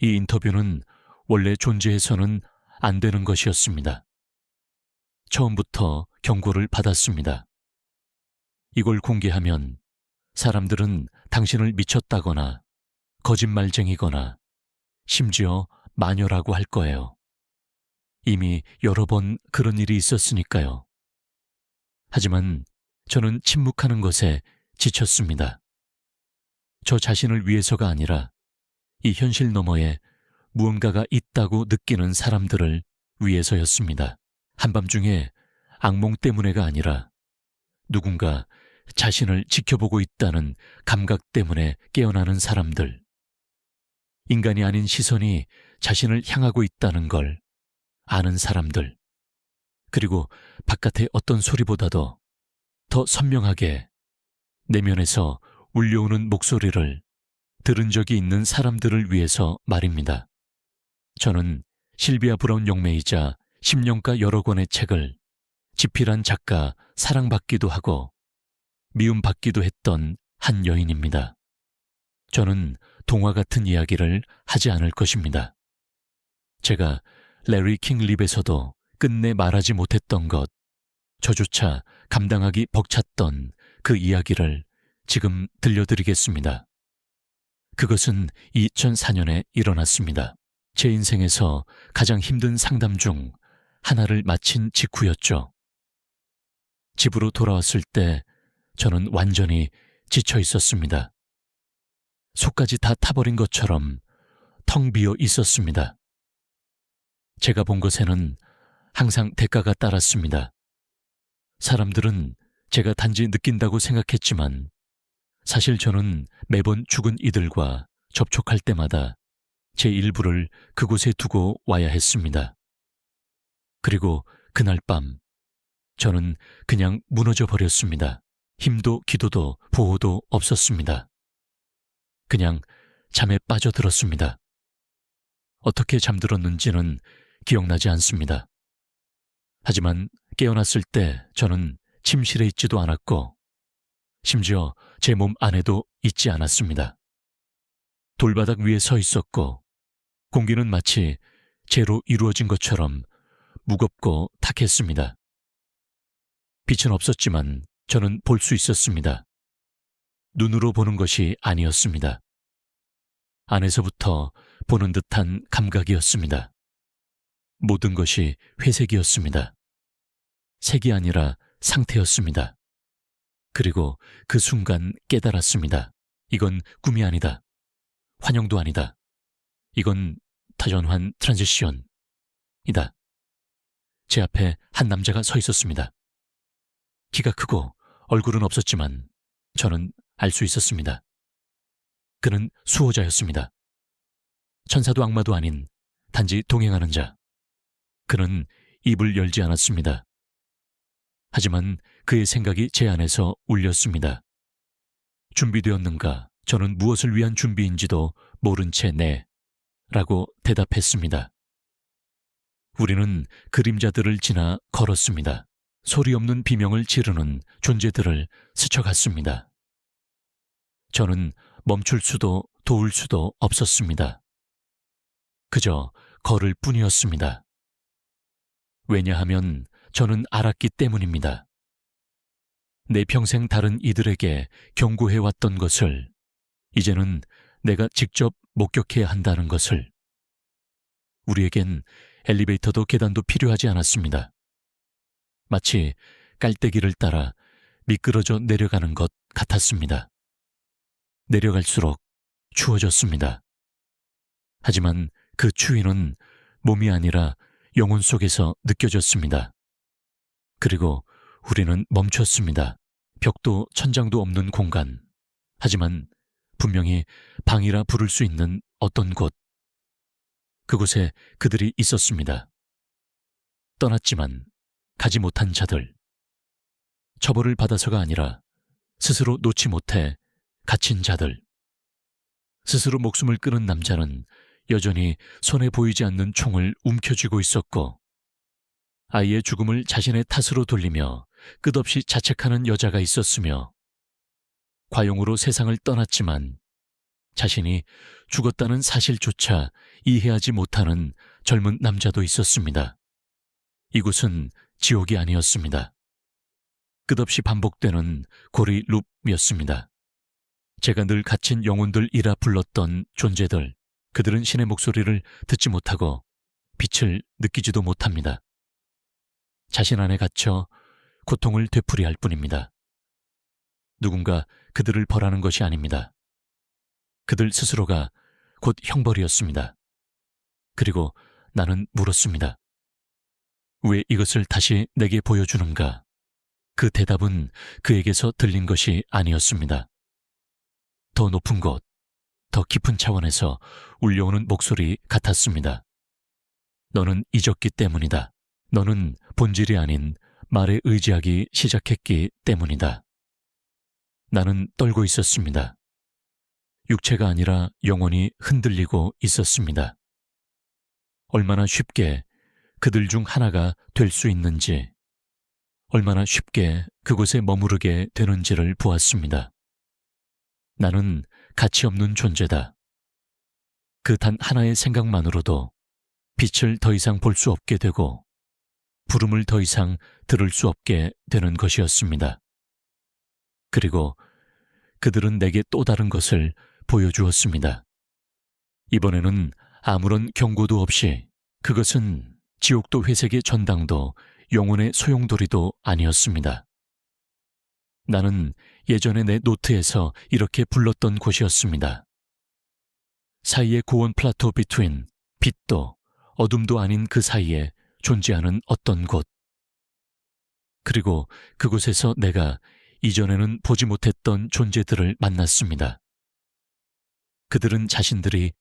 이 인터뷰는 원래 존재해서는 안 되는 것이었습니다. 처음부터 경고를 받았습니다. 이걸 공개하면 사람들은 당신을 미쳤다거나 거짓말쟁이거나 심지어 마녀라고 할 거예요. 이미 여러 번 그런 일이 있었으니까요. 하지만 저는 침묵하는 것에 지쳤습니다. 저 자신을 위해서가 아니라 이 현실 너머에 무언가가 있다고 느끼는 사람들을 위해서였습니다. 한밤중에 악몽 때문에가 아니라 누군가 자신을 지켜보고 있다는 감각 때문에 깨어나는 사람들. 인간이 아닌 시선이 자신을 향하고 있다는 걸 아는 사람들. 그리고 바깥의 어떤 소리보다도 더 선명하게 내면에서 울려오는 목소리를 들은 적이 있는 사람들을 위해서 말입니다. 저는 실비아 브라운 영매이자 10년가 여러 권의 책을 지필한 작가 사랑받기도 하고 미움받기도 했던 한 여인입니다. 저는 동화 같은 이야기를 하지 않을 것입니다. 제가 레리 킹립에서도 끝내 말하지 못했던 것, 저조차 감당하기 벅찼던 그 이야기를 지금 들려드리겠습니다. 그것은 2004년에 일어났습니다. 제 인생에서 가장 힘든 상담 중 하나를 마친 직후였죠. 집으로 돌아왔을 때 저는 완전히 지쳐 있었습니다. 속까지 다 타버린 것처럼 텅 비어 있었습니다. 제가 본 것에는 항상 대가가 따랐습니다. 사람들은 제가 단지 느낀다고 생각했지만 사실 저는 매번 죽은 이들과 접촉할 때마다 제 일부를 그곳에 두고 와야 했습니다. 그리고 그날 밤 저는 그냥 무너져 버렸습니다. 힘도 기도도 보호도 없었습니다. 그냥 잠에 빠져들었습니다. 어떻게 잠들었는지는 기억나지 않습니다. 하지만 깨어났을 때 저는 침실에 있지도 않았고 심지어 제 몸 안에도 있지 않았습니다. 돌바닥 위에 서 있었고 공기는 마치 재로 이루어진 것처럼 무겁고 탁했습니다. 빛은 없었지만 저는 볼 수 있었습니다. 눈으로 보는 것이 아니었습니다. 안에서부터 보는 듯한 감각이었습니다. 모든 것이 회색이었습니다. 색이 아니라 상태였습니다. 그리고 그 순간 깨달았습니다. 이건 꿈이 아니다. 환영도 아니다. 이건 타전환 트랜지션이다. 제 앞에 한 남자가 서 있었습니다. 키가 크고 얼굴은 없었지만 저는 알 수 있었습니다. 그는 수호자였습니다. 천사도 악마도 아닌 단지 동행하는 자. 그는 입을 열지 않았습니다. 하지만 그의 생각이 제 안에서 울렸습니다. 준비되었는가? 저는 무엇을 위한 준비인지도 모른 채 네, 라고 대답했습니다. 우리는 그림자들을 지나 걸었습니다. 소리 없는 비명을 지르는 존재들을 스쳐갔습니다. 저는 멈출 수도 도울 수도 없었습니다. 그저 걸을 뿐이었습니다. 왜냐하면 저는 알았기 때문입니다. 내 평생 다른 이들에게 경고해왔던 것을 이제는 내가 직접 목격해야 한다는 것을. 우리에겐 엘리베이터도 계단도 필요하지 않았습니다. 마치 깔때기를 따라 미끄러져 내려가는 것 같았습니다. 내려갈수록 추워졌습니다. 하지만 그 추위는 몸이 아니라 영혼 속에서 느껴졌습니다. 그리고 우리는 멈췄습니다. 벽도 천장도 없는 공간. 하지만 분명히 방이라 부를 수 있는 어떤 곳. 그곳에 그들이 있었습니다. 떠났지만 가지 못한 자들. 처벌을 받아서가 아니라 스스로 놓지 못해 갇힌 자들. 스스로 목숨을 끊은 남자는 여전히 손에 보이지 않는 총을 움켜쥐고 있었고 아이의 죽음을 자신의 탓으로 돌리며 끝없이 자책하는 여자가 있었으며 과용으로 세상을 떠났지만 자신이 죽었다는 사실조차 이해하지 못하는 젊은 남자도 있었습니다. 이곳은 지옥이 아니었습니다. 끝없이 반복되는 고리 룹이었습니다. 제가 늘 갇힌 영혼들이라 불렀던 존재들, 그들은 신의 목소리를 듣지 못하고 빛을 느끼지도 못합니다. 자신 안에 갇혀 고통을 되풀이할 뿐입니다. 누군가 그들을 벌하는 것이 아닙니다. 그들 스스로가 곧 형벌이었습니다. 그리고 나는 물었습니다. 왜 이것을 다시 내게 보여주는가? 그 대답은 그에게서 들린 것이 아니었습니다. 더 높은 곳, 더 깊은 차원에서 울려오는 목소리 같았습니다. 너는 잊었기 때문이다. 너는 본질이 아닌 말에 의지하기 시작했기 때문이다. 나는 떨고 있었습니다. 육체가 아니라 영혼이 흔들리고 있었습니다. 얼마나 쉽게 그들 중 하나가 될 수 있는지, 얼마나 쉽게 그곳에 머무르게 되는지를 보았습니다. 나는 가치 없는 존재다. 그 단 하나의 생각만으로도 빛을 더 이상 볼 수 없게 되고 부름을 더 이상 들을 수 없게 되는 것이었습니다. 그리고 그들은 내게 또 다른 것을 보여주었습니다. 이번에는 아무런 경고도 없이 그것은 지옥도 회색의 전당도 영혼의 소용돌이도 아니었습니다. 나는 예전에 내 노트에서 이렇게 불렀던 곳이었습니다. 사이의 고원 플라토 비트윈, 빛도 어둠도 아닌 그 사이에 존재하는 어떤 곳. 그리고 그곳에서 내가 이전에는 보지 못했던 존재들을 만났습니다. 그들은 자신들이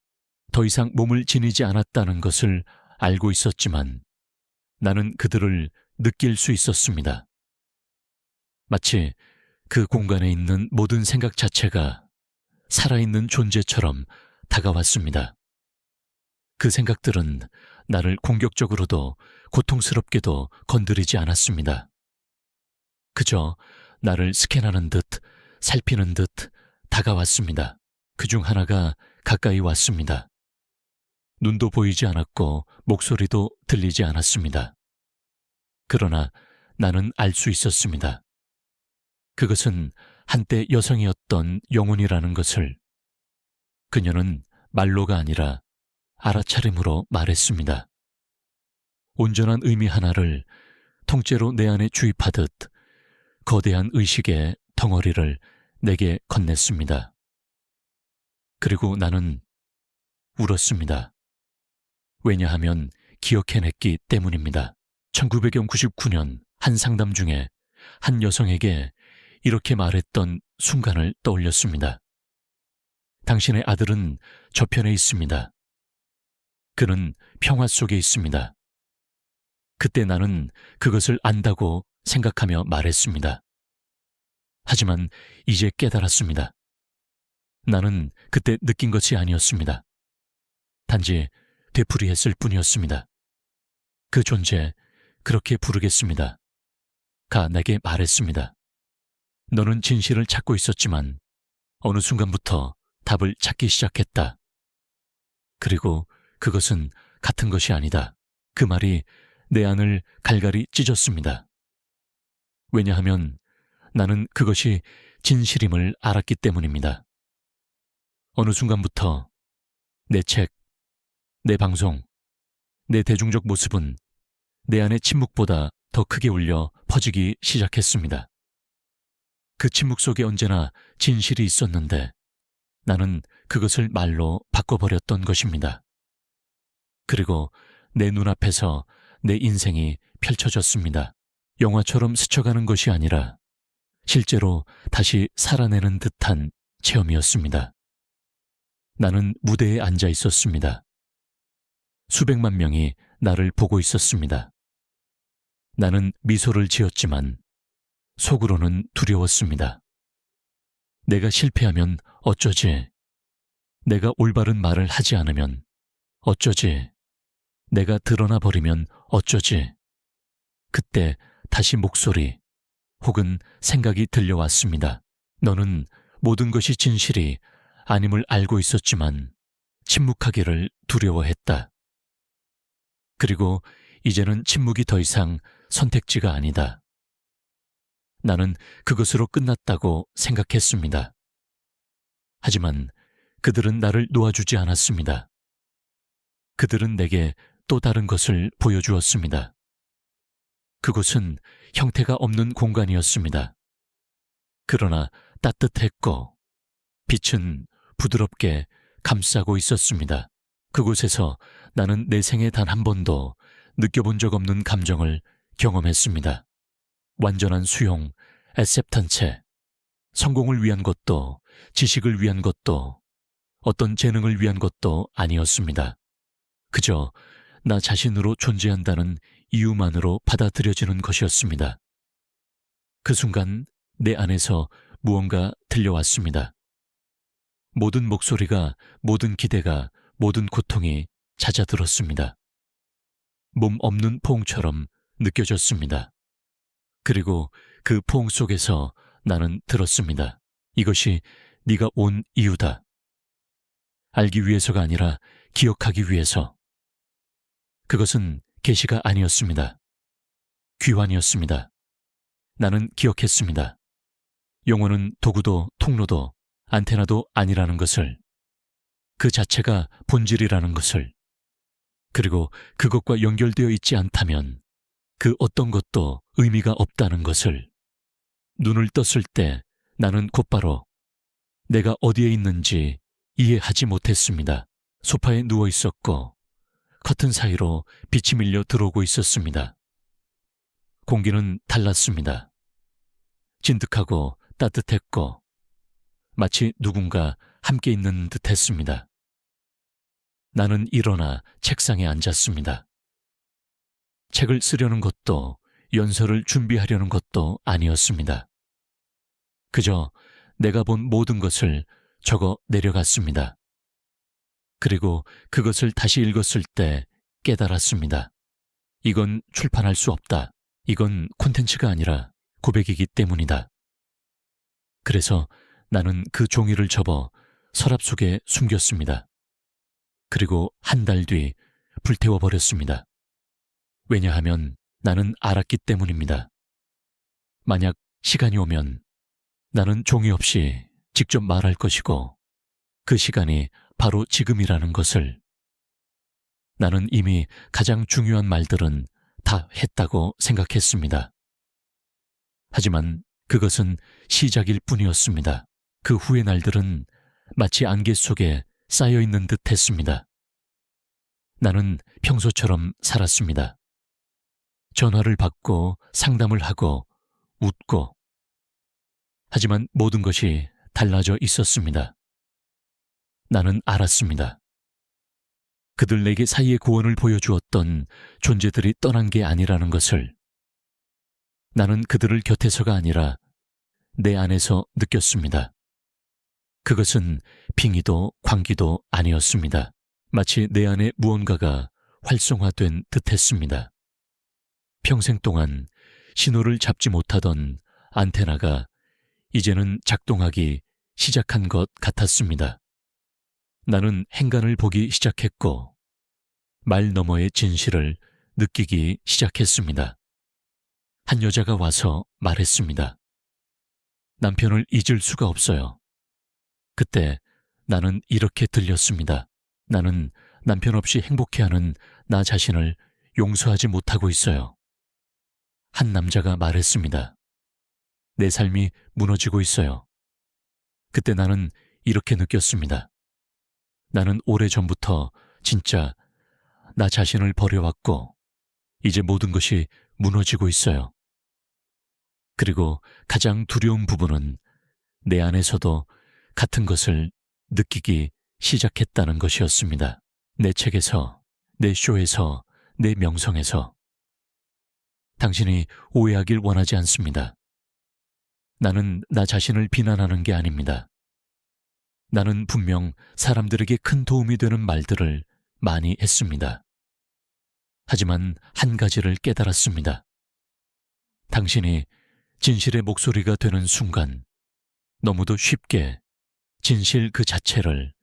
더 이상 몸을 지니지 않았다는 것을 알고 있었지만 나는 그들을 느낄 수 있었습니다. 마치 그 공간에 있는 모든 생각 자체가 살아있는 존재처럼 다가왔습니다. 그 생각들은 나를 공격적으로도 고통스럽게도 건드리지 않았습니다. 그저 나를 스캔하는 듯 살피는 듯 다가왔습니다. 그중 하나가 가까이 왔습니다. 눈도 보이지 않았고 목소리도 들리지 않았습니다. 그러나 나는 알 수 있었습니다. 그것은 한때 여성이었던 영혼이라는 것을. 그녀는 말로가 아니라 알아차림으로 말했습니다. 온전한 의미 하나를 통째로 내 안에 주입하듯 거대한 의식의 덩어리를 내게 건넸습니다. 그리고 나는 울었습니다. 왜냐하면 기억해냈기 때문입니다. 1999년 한 상담 중에 한 여성에게 이렇게 말했던 순간을 떠올렸습니다. 당신의 아들은 저편에 있습니다. 그는 평화 속에 있습니다. 그때 나는 그것을 안다고 생각하며 말했습니다. 하지만 이제 깨달았습니다. 나는 그때 느낀 것이 아니었습니다. 단지 되풀이했을 뿐이었습니다. 그 존재, 그렇게 부르겠습니다. 가 내게 말했습니다. 너는 진실을 찾고 있었지만 어느 순간부터 답을 찾기 시작했다. 그리고 그것은 같은 것이 아니다. 그 말이 내 안을 갈갈이 찢었습니다. 왜냐하면 나는 그것이 진실임을 알았기 때문입니다. 어느 순간부터 내 책, 내 방송, 내 대중적 모습은 내 안의 침묵보다 더 크게 울려 퍼지기 시작했습니다. 그 침묵 속에 언제나 진실이 있었는데 나는 그것을 말로 바꿔버렸던 것입니다. 그리고 내 눈앞에서 내 인생이 펼쳐졌습니다. 영화처럼 스쳐가는 것이 아니라 실제로 다시 살아내는 듯한 체험이었습니다. 나는 무대에 앉아 있었습니다. 수백만 명이 나를 보고 있었습니다. 나는 미소를 지었지만 속으로는 두려웠습니다. 내가 실패하면 어쩌지? 내가 올바른 말을 하지 않으면 어쩌지? 내가 드러나 버리면 어쩌지? 그때 다시 목소리 혹은 생각이 들려왔습니다. 너는 모든 것이 진실이 아님을 알고 있었지만 침묵하기를 두려워했다. 그리고 이제는 침묵이 더 이상 선택지가 아니다. 나는 그것으로 끝났다고 생각했습니다. 하지만 그들은 나를 놓아주지 않았습니다. 그들은 내게 또 다른 것을 보여주었습니다. 그곳은 형태가 없는 공간이었습니다. 그러나 따뜻했고 빛은 부드럽게 감싸고 있었습니다. 그곳에서 나는 내 생에 단 한 번도 느껴본 적 없는 감정을 경험했습니다. 완전한 수용, 액셉턴체, 성공을 위한 것도 지식을 위한 것도 어떤 재능을 위한 것도 아니었습니다. 그저 나 자신으로 존재한다는 이유만으로 받아들여지는 것이었습니다. 그 순간 내 안에서 무언가 들려왔습니다. 모든 목소리가, 모든 기대가, 모든 고통이 잦아들었습니다. 몸 없는 포옹처럼 느껴졌습니다. 그리고 그 포옹 속에서 나는 들었습니다. 이것이 네가 온 이유다. 알기 위해서가 아니라 기억하기 위해서. 그것은 계시가 아니었습니다. 귀환이었습니다. 나는 기억했습니다. 영혼은 도구도 통로도 안테나도 아니라는 것을, 그 자체가 본질이라는 것을, 그리고 그것과 연결되어 있지 않다면 그 어떤 것도 의미가 없다는 것을. 눈을 떴을 때 나는 곧바로 내가 어디에 있는지 이해하지 못했습니다. 소파에 누워 있었고 커튼 사이로 빛이 밀려 들어오고 있었습니다. 공기는 달랐습니다. 진득하고 따뜻했고 마치 누군가 함께 있는 듯 했습니다. 나는 일어나 책상에 앉았습니다. 책을 쓰려는 것도 연설을 준비하려는 것도 아니었습니다. 그저 내가 본 모든 것을 적어 내려갔습니다. 그리고 그것을 다시 읽었을 때 깨달았습니다. 이건 출판할 수 없다. 이건 콘텐츠가 아니라 고백이기 때문이다. 그래서 나는 그 종이를 접어 서랍 속에 숨겼습니다. 그리고 한 달 뒤 불태워버렸습니다. 왜냐하면 나는 알았기 때문입니다. 만약 시간이 오면 나는 종이 없이 직접 말할 것이고 그 시간이 바로 지금이라는 것을. 나는 이미 가장 중요한 말들은 다 했다고 생각했습니다. 하지만 그것은 시작일 뿐이었습니다. 그 후의 날들은 마치 안개 속에 쌓여있는 듯 했습니다. 나는 평소처럼 살았습니다. 전화를 받고 상담을 하고 웃고. 하지만 모든 것이 달라져 있었습니다. 나는 알았습니다. 그들 내게 사이의 고원을 보여주었던 존재들이 떠난 게 아니라는 것을. 나는 그들을 곁에서가 아니라 내 안에서 느꼈습니다. 그것은 빙의도 광기도 아니었습니다. 마치 내 안에 무언가가 활성화된 듯했습니다. 평생 동안 신호를 잡지 못하던 안테나가 이제는 작동하기 시작한 것 같았습니다. 나는 행간을 보기 시작했고 말 너머의 진실을 느끼기 시작했습니다. 한 여자가 와서 말했습니다. 남편을 잊을 수가 없어요. 그때 나는 이렇게 들렸습니다. 나는 남편 없이 행복해하는 나 자신을 용서하지 못하고 있어요. 한 남자가 말했습니다. 내 삶이 무너지고 있어요. 그때 나는 이렇게 느꼈습니다. 나는 오래전부터 진짜 나 자신을 버려왔고 이제 모든 것이 무너지고 있어요. 그리고 가장 두려운 부분은 내 안에서도 같은 것을 느끼기 시작했다는 것이었습니다. 내 책에서, 내 쇼에서, 내 명성에서. 당신이 오해하길 원하지 않습니다. 나는 나 자신을 비난하는 게 아닙니다. 나는 분명 사람들에게 큰 도움이 되는 말들을 많이 했습니다. 하지만 한 가지를 깨달았습니다. 당신이 진실의 목소리가 되는 순간 너무도 쉽게 진실 그 자체를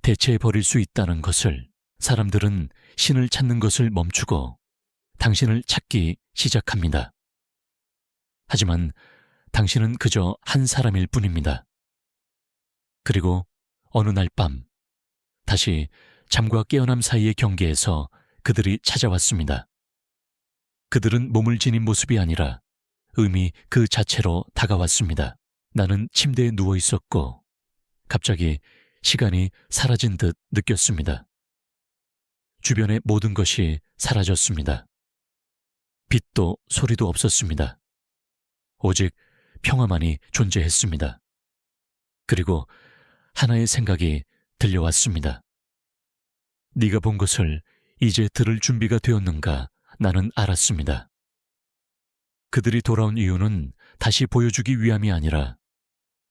대체해버릴 수 있다는 것을, 사람들은 신을 찾는 것을 멈추고 당신을 찾기 시작합니다. 하지만 당신은 그저 한 사람일 뿐입니다. 그리고 어느 날 밤, 다시 잠과 깨어남 사이의 경계에서 그들이 찾아왔습니다. 그들은 몸을 지닌 모습이 아니라 의미 그 자체로 다가왔습니다. 나는 침대에 누워 있었고 갑자기 시간이 사라진 듯 느꼈습니다. 주변의 모든 것이 사라졌습니다. 빛도 소리도 없었습니다. 오직 평화만이 존재했습니다. 그리고 하나의 생각이 들려왔습니다. 네가 본 것을 이제 들을 준비가 되었는가? 나는 알았습니다. 그들이 돌아온 이유는 다시 보여주기 위함이 아니라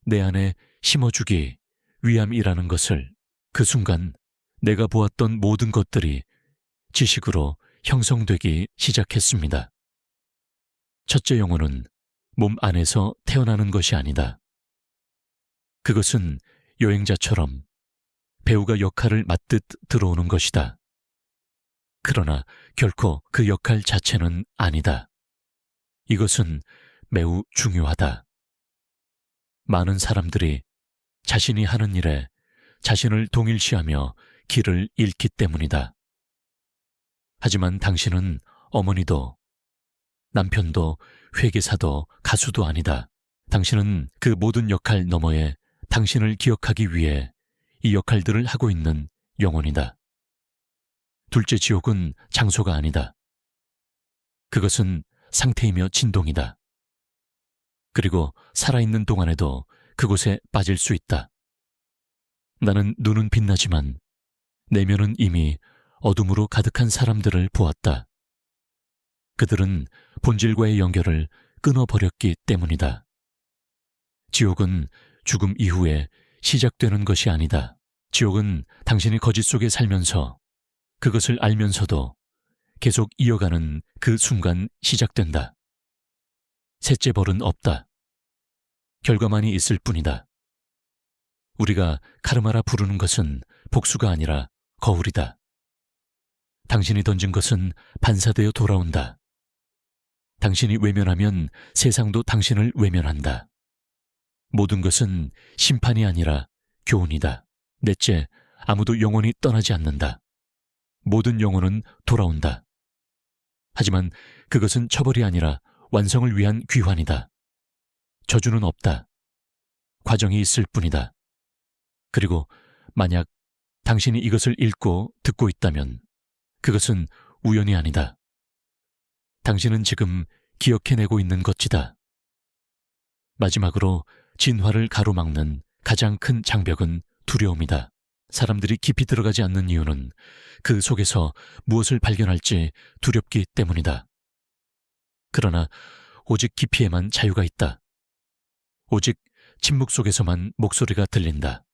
내 안에 심어주기 위함이라는 것을, 그 순간 내가 보았던 모든 것들이 지식으로 형성되기 시작했습니다. 첫째 영혼은 몸 안에서 태어나는 것이 아니다. 그것은 여행자처럼 배우가 역할을 맡듯 들어오는 것이다. 그러나 결코 그 역할 자체는 아니다. 이것은 매우 중요하다. 많은 사람들이 자신이 하는 일에 자신을 동일시하며 길을 잃기 때문이다. 하지만 당신은 어머니도 남편도 회계사도 가수도 아니다. 당신은 그 모든 역할 너머에 당신을 기억하기 위해 이 역할들을 하고 있는 영혼이다. 둘째 지옥은 장소가 아니다. 그것은 상태이며 진동이다. 그리고 살아있는 동안에도 그곳에 빠질 수 있다. 나는 눈은 빛나지만 내면은 이미 어둠으로 가득한 사람들을 보았다. 그들은 본질과의 연결을 끊어버렸기 때문이다. 지옥은 죽음 이후에 시작되는 것이 아니다. 지옥은 당신이 거짓 속에 살면서 그것을 알면서도 계속 이어가는 그 순간 시작된다. 셋째 벌은 없다. 결과만이 있을 뿐이다. 우리가 카르마라 부르는 것은 복수가 아니라 거울이다. 당신이 던진 것은 반사되어 돌아온다. 당신이 외면하면 세상도 당신을 외면한다. 모든 것은 심판이 아니라 교훈이다. 넷째, 아무도 영원히 떠나지 않는다. 모든 영혼은 돌아온다. 하지만 그것은 처벌이 아니라 완성을 위한 귀환이다. 저주는 없다. 과정이 있을 뿐이다. 그리고 만약 당신이 이것을 읽고 듣고 있다면 그것은 우연이 아니다. 당신은 지금 기억해내고 있는 것이다. 마지막으로 진화를 가로막는 가장 큰 장벽은 두려움이다. 사람들이 깊이 들어가지 않는 이유는 그 속에서 무엇을 발견할지 두렵기 때문이다. 그러나 오직 깊이에만 자유가 있다. 오직 침묵 속에서만 목소리가 들린다.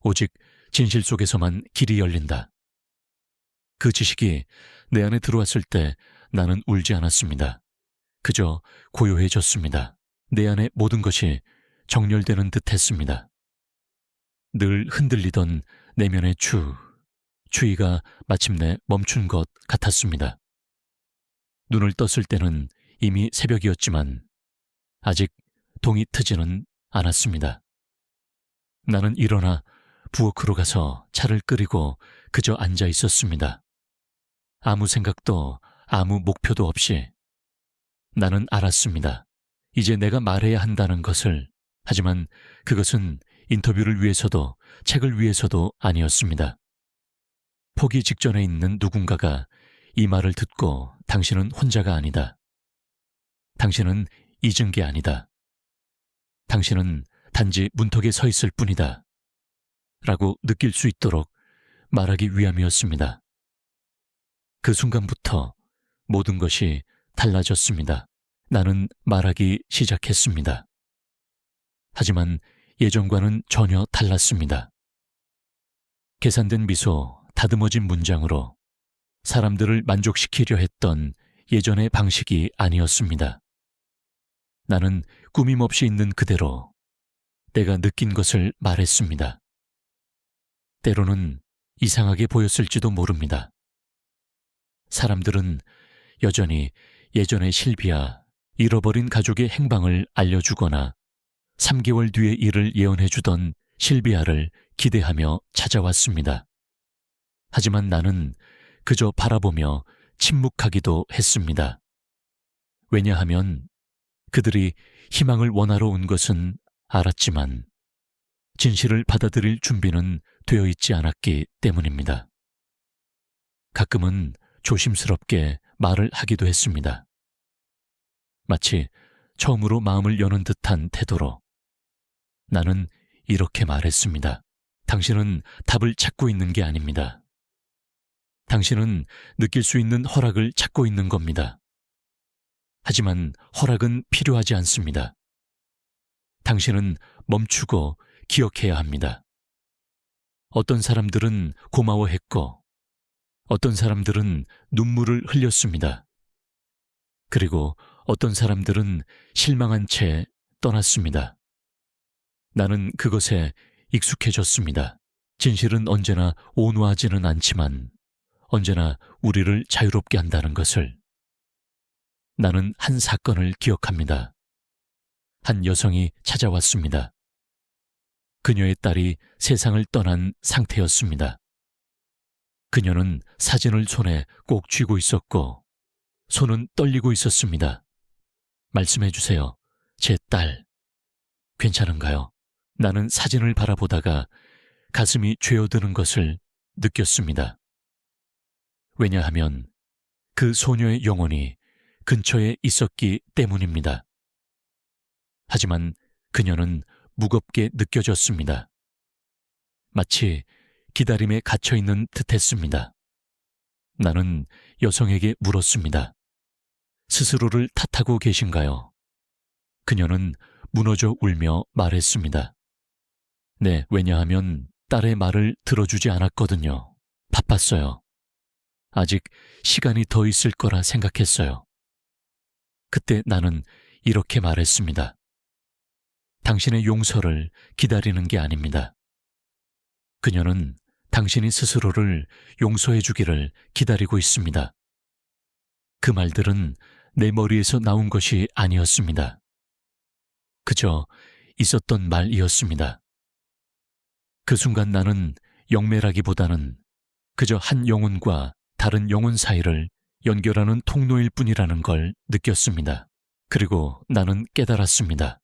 오직 진실 속에서만 길이 열린다. 그 지식이 내 안에 들어왔을 때 나는 울지 않았습니다. 그저 고요해졌습니다. 내 안의 모든 것이 정렬되는 듯 했습니다. 늘 흔들리던 내면의 추위가 마침내 멈춘 것 같았습니다. 눈을 떴을 때는 이미 새벽이었지만 아직 동이 트지는 않았습니다. 나는 일어나 부엌으로 가서 차를 끓이고 그저 앉아 있었습니다. 아무 생각도 아무 목표도 없이. 나는 알았습니다. 이제 내가 말해야 한다는 것을. 하지만 그것은 인터뷰를 위해서도 책을 위해서도 아니었습니다. 포기 직전에 있는 누군가가 이 말을 듣고 당신은 혼자가 아니다. 당신은 잊은 게 아니다. 당신은 단지 문턱에 서 있을 뿐이다. 라고 느낄 수 있도록 말하기 위함이었습니다. 그 순간부터 모든 것이 달라졌습니다. 나는 말하기 시작했습니다. 하지만 예전과는 전혀 달랐습니다. 계산된 미소, 다듬어진 문장으로 사람들을 만족시키려 했던 예전의 방식이 아니었습니다. 나는 꾸밈 없이 있는 그대로 내가 느낀 것을 말했습니다. 때로는 이상하게 보였을지도 모릅니다. 사람들은 여전히 예전의 실비아, 잃어버린 가족의 행방을 알려주거나 3개월 뒤의 일을 예언해주던 실비아를 기대하며 찾아왔습니다. 하지만 나는 그저 바라보며 침묵하기도 했습니다. 왜냐하면 그들이 희망을 원하러 온 것은 알았지만 진실을 받아들일 준비는 되어 있지 않았기 때문입니다. 가끔은 조심스럽게 말을 하기도 했습니다. 마치 처음으로 마음을 여는 듯한 태도로. 나는 이렇게 말했습니다. 당신은 답을 찾고 있는 게 아닙니다. 당신은 느낄 수 있는 허락을 찾고 있는 겁니다. 하지만 허락은 필요하지 않습니다. 당신은 멈추고 기억해야 합니다. 어떤 사람들은 고마워했고, 어떤 사람들은 눈물을 흘렸습니다. 그리고 어떤 사람들은 실망한 채 떠났습니다. 나는 그것에 익숙해졌습니다. 진실은 언제나 온화하지는 않지만 언제나 우리를 자유롭게 한다는 것을. 나는 한 사건을 기억합니다. 한 여성이 찾아왔습니다. 그녀의 딸이 세상을 떠난 상태였습니다. 그녀는 사진을 손에 꼭 쥐고 있었고 손은 떨리고 있었습니다. 말씀해 주세요. 제 딸, 괜찮은가요? 나는 사진을 바라보다가 가슴이 죄어드는 것을 느꼈습니다. 왜냐하면 그 소녀의 영혼이 근처에 있었기 때문입니다. 하지만 그녀는 무겁게 느껴졌습니다. 마치 기다림에 갇혀있는 듯했습니다. 나는 여성에게 물었습니다. 스스로를 탓하고 계신가요? 그녀는 무너져 울며 말했습니다. 네, 왜냐하면 딸의 말을 들어주지 않았거든요. 바빴어요. 아직 시간이 더 있을 거라 생각했어요. 그때 나는 이렇게 말했습니다. 당신의 용서를 기다리는 게 아닙니다. 그녀는 당신이 스스로를 용서해 주기를 기다리고 있습니다. 그 말들은 내 머리에서 나온 것이 아니었습니다. 그저 있었던 말이었습니다. 그 순간 나는 영매라기보다는 그저 한 영혼과 다른 영혼 사이를 연결하는 통로일 뿐이라는 걸 느꼈습니다. 그리고 나는 깨달았습니다.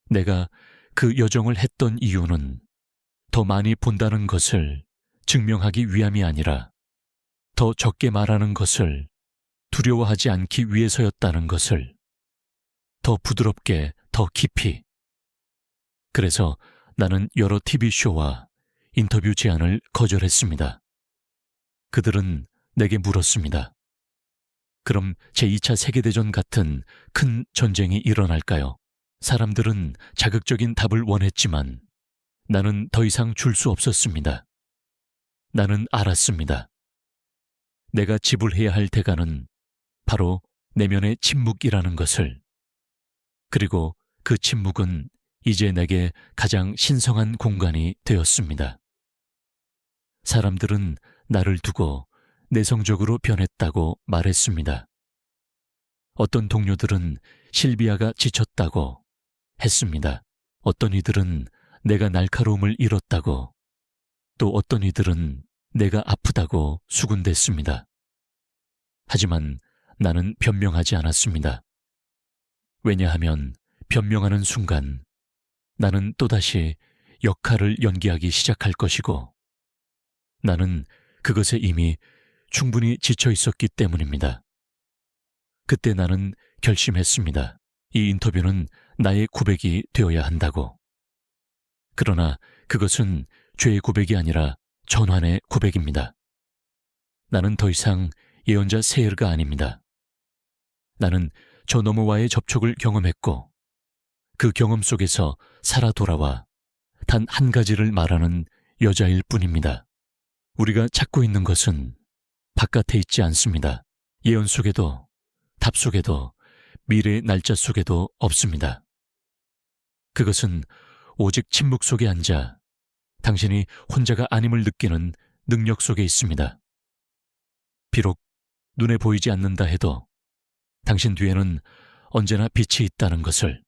내가 그 여정을 했던 이유는 더 많이 본다는 것을 증명하기 위함이 아니라 더 적게 말하는 것을 두려워하지 않기 위해서였다는 것을, 더 부드럽게, 더 깊이. 그래서 나는 여러 TV쇼와 인터뷰 제안을 거절했습니다. 그들은 내게 물었습니다. 그럼 제2차 세계대전 같은 큰 전쟁이 일어날까요? 사람들은 자극적인 답을 원했지만 나는 더 이상 줄 수 없었습니다. 나는 알았습니다. 내가 지불해야 할 대가는 바로 내면의 침묵이라는 것을. 그리고 그 침묵은 이제 내게 가장 신성한 공간이 되었습니다. 사람들은 나를 두고 내성적으로 변했다고 말했습니다. 어떤 동료들은 실비아가 지쳤다고 했습니다. 어떤 이들은 내가 날카로움을 잃었다고, 또 어떤 이들은 내가 아프다고 수군댔습니다. 하지만 나는 변명하지 않았습니다. 왜냐하면 변명하는 순간 나는 또다시 역할을 연기하기 시작할 것이고 나는 그것에 이미 충분히 지쳐 있었기 때문입니다. 그때 나는 결심했습니다. 이 인터뷰는 나의 고백이 되어야 한다고. 그러나 그것은 죄의 고백이 아니라 전환의 고백입니다. 나는 더 이상 예언자 세일가 아닙니다. 나는 저 너머와의 접촉을 경험했고 그 경험 속에서 살아 돌아와 단 한 가지를 말하는 여자일 뿐입니다. 우리가 찾고 있는 것은 바깥에 있지 않습니다. 예언 속에도, 답 속에도, 미래의 날짜 속에도 없습니다. 그것은 오직 침묵 속에 앉아 당신이 혼자가 아님을 느끼는 능력 속에 있습니다. 비록 눈에 보이지 않는다 해도 당신 뒤에는 언제나 빛이 있다는 것을,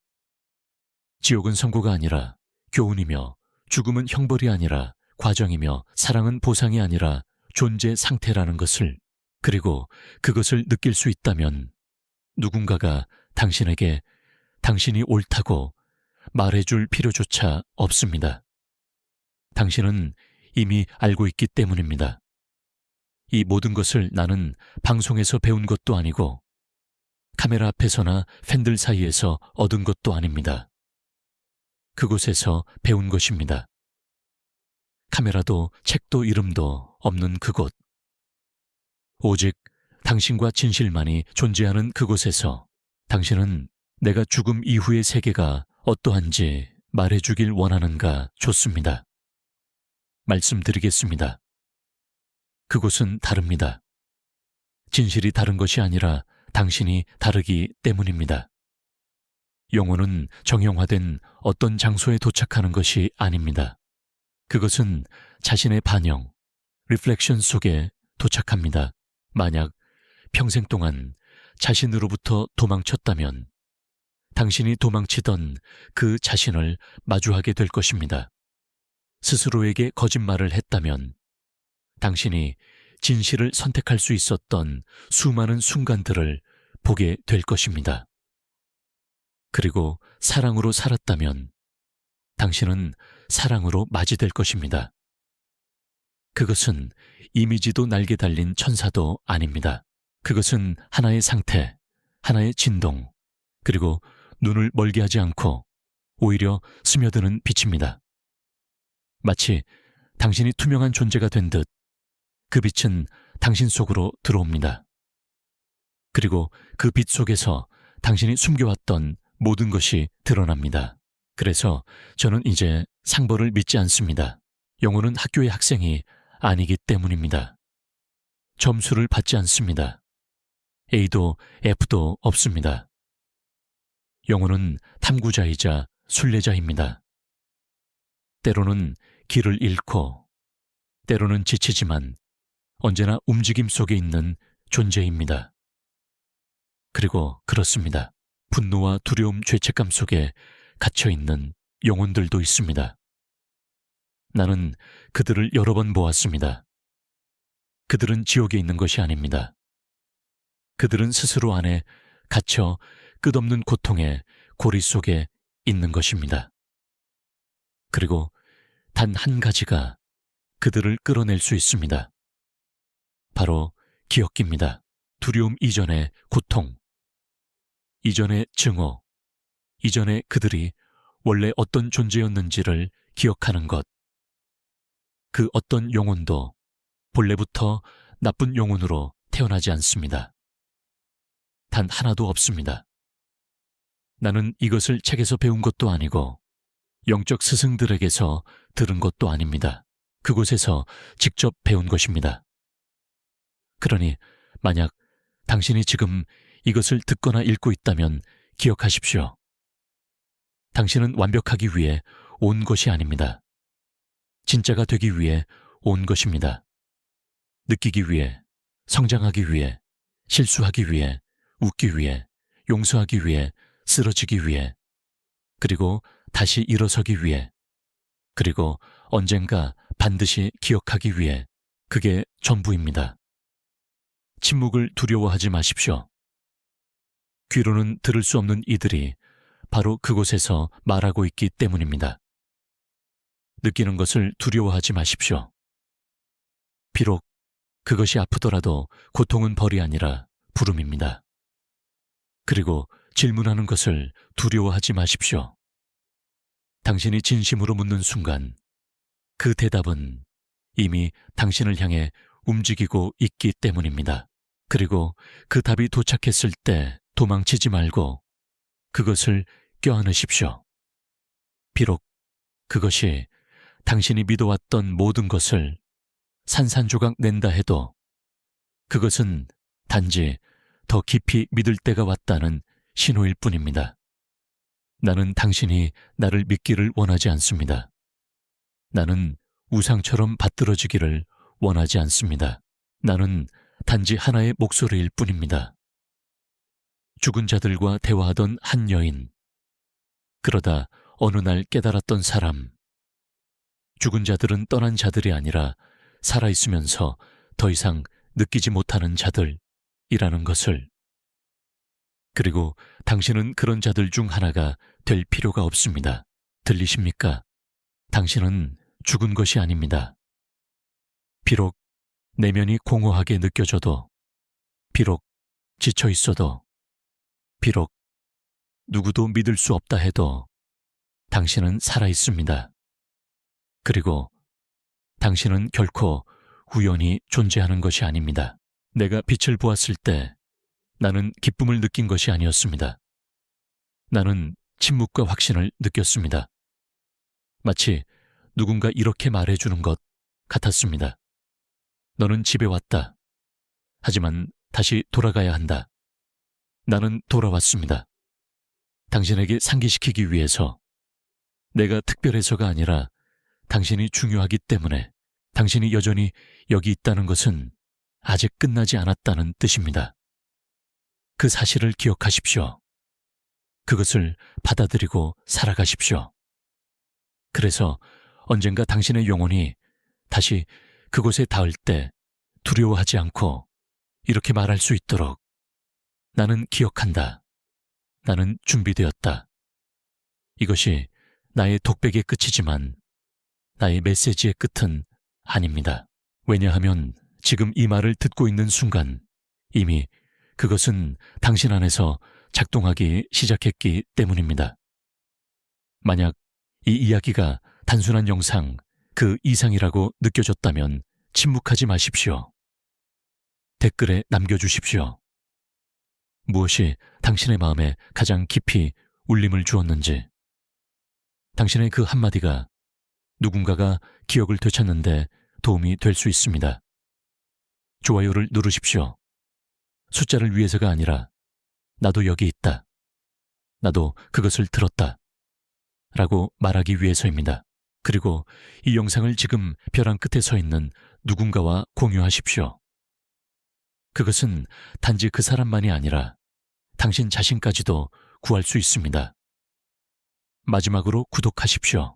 지옥은 선고가 아니라 교훈이며 죽음은 형벌이 아니라 과정이며 사랑은 보상이 아니라 존재 상태라는 것을, 그리고 그것을 느낄 수 있다면 누군가가 당신에게 당신이 옳다고 말해줄 필요조차 없습니다. 당신은 이미 알고 있기 때문입니다. 이 모든 것을 나는 방송에서 배운 것도 아니고 카메라 앞에서나 팬들 사이에서 얻은 것도 아닙니다. 그곳에서 배운 것입니다. 카메라도 책도 이름도 없는 그곳. 오직 당신과 진실만이 존재하는 그곳에서 당신은 내가 죽음 이후의 세계가 어떠한지 말해주길 원하는가 좋습니다. 말씀드리겠습니다. 그곳은 다릅니다. 진실이 다른 것이 아니라 당신이 다르기 때문입니다. 영혼은 정형화된 어떤 장소에 도착하는 것이 아닙니다. 그것은 자신의 반영, 리플렉션 속에 도착합니다. 만약 평생 동안 자신으로부터 도망쳤다면 당신이 도망치던 그 자신을 마주하게 될 것입니다. 스스로에게 거짓말을 했다면 당신이 진실을 선택할 수 있었던 수많은 순간들을 보게 될 것입니다. 그리고 사랑으로 살았다면 당신은 사랑으로 맞이될 것입니다. 그것은 이미지도 날개 달린 천사도 아닙니다. 그것은 하나의 상태, 하나의 진동, 그리고 눈을 멀게 하지 않고 오히려 스며드는 빛입니다. 마치 당신이 투명한 존재가 된 듯 그 빛은 당신 속으로 들어옵니다. 그리고 그 빛 속에서 당신이 숨겨왔던 모든 것이 드러납니다. 그래서 저는 이제 상벌을 믿지 않습니다. 영혼은 학교의 학생이 아니기 때문입니다. 점수를 받지 않습니다. A도 F도 없습니다. 영혼은 탐구자이자 순례자입니다. 때로는 길을 잃고, 때로는 지치지만 언제나 움직임 속에 있는 존재입니다. 그리고 그렇습니다. 분노와 두려움, 죄책감 속에 갇혀있는 영혼들도 있습니다. 나는 그들을 여러 번 보았습니다. 그들은 지옥에 있는 것이 아닙니다. 그들은 스스로 안에 갇혀 끝없는 고통의 고리 속에 있는 것입니다. 그리고 단 한 가지가 그들을 끌어낼 수 있습니다. 바로 기억입니다. 두려움 이전의 고통, 이전의 증오, 이전에 그들이 원래 어떤 존재였는지를 기억하는 것. 그 어떤 영혼도 본래부터 나쁜 영혼으로 태어나지 않습니다. 단 하나도 없습니다. 나는 이것을 책에서 배운 것도 아니고 영적 스승들에게서 들은 것도 아닙니다. 그곳에서 직접 배운 것입니다. 그러니 만약 당신이 지금 이것을 듣거나 읽고 있다면 기억하십시오. 당신은 완벽하기 위해 온 것이 아닙니다. 진짜가 되기 위해 온 것입니다. 느끼기 위해, 성장하기 위해, 실수하기 위해, 웃기 위해, 용서하기 위해, 쓰러지기 위해, 그리고 다시 일어서기 위해, 그리고 언젠가 반드시 기억하기 위해. 그게 전부입니다. 침묵을 두려워하지 마십시오. 귀로는 들을 수 없는 이들이 바로 그곳에서 말하고 있기 때문입니다. 느끼는 것을 두려워하지 마십시오. 비록 그것이 아프더라도 고통은 벌이 아니라 부름입니다. 그리고 질문하는 것을 두려워하지 마십시오. 당신이 진심으로 묻는 순간 그 대답은 이미 당신을 향해 움직이고 있기 때문입니다. 그리고 그 답이 도착했을 때 도망치지 말고 그것을 껴안으십시오. 비록 그것이 당신이 믿어왔던 모든 것을 산산조각 낸다 해도 그것은 단지 더 깊이 믿을 때가 왔다는 신호일 뿐입니다. 나는 당신이 나를 믿기를 원하지 않습니다. 나는 우상처럼 받들어지기를 원하지 않습니다. 나는 단지 하나의 목소리일 뿐입니다. 죽은 자들과 대화하던 한 여인. 그러다 어느 날 깨달았던 사람. 죽은 자들은 떠난 자들이 아니라 살아있으면서 더 이상 느끼지 못하는 자들이라는 것을. 그리고 당신은 그런 자들 중 하나가 될 필요가 없습니다. 들리십니까? 당신은 죽은 것이 아닙니다. 비록 내면이 공허하게 느껴져도, 비록 지쳐 있어도, 비록 누구도 믿을 수 없다 해도 당신은 살아 있습니다. 그리고 당신은 결코 우연히 존재하는 것이 아닙니다. 내가 빛을 보았을 때 나는 기쁨을 느낀 것이 아니었습니다. 나는 침묵과 확신을 느꼈습니다. 마치 누군가 이렇게 말해주는 것 같았습니다. 너는 집에 왔다. 하지만 다시 돌아가야 한다. 나는 돌아왔습니다. 당신에게 상기시키기 위해서. 내가 특별해서가 아니라 당신이 중요하기 때문에. 당신이 여전히 여기 있다는 것은 아직 끝나지 않았다는 뜻입니다. 그 사실을 기억하십시오. 그것을 받아들이고 살아가십시오. 그래서 언젠가 당신의 영혼이 다시 그곳에 닿을 때 두려워하지 않고 이렇게 말할 수 있도록 나는 기억한다. 나는 준비되었다. 이것이 나의 독백의 끝이지만 나의 메시지의 끝은 아닙니다. 왜냐하면 지금 이 말을 듣고 있는 순간 이미 그것은 당신 안에서 작동하기 시작했기 때문입니다. 만약 이 이야기가 단순한 영상 그 이상이라고 느껴졌다면 침묵하지 마십시오. 댓글에 남겨주십시오. 무엇이 당신의 마음에 가장 깊이 울림을 주었는지. 당신의 그 한마디가 누군가가 기억을 되찾는데 도움이 될 수 있습니다. 좋아요를 누르십시오. 숫자를 위해서가 아니라 나도 여기 있다. 나도 그것을 들었다. 라고 말하기 위해서입니다. 그리고 이 영상을 지금 벼랑 끝에 서 있는 누군가와 공유하십시오. 그것은 단지 그 사람만이 아니라 당신 자신까지도 구할 수 있습니다. 마지막으로 구독하십시오.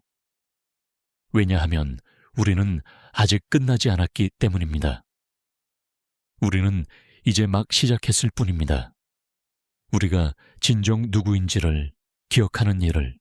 왜냐하면 우리는 아직 끝나지 않았기 때문입니다. 우리는 이제 막 시작했을 뿐입니다. 우리가 진정 누구인지를 기억하는 일을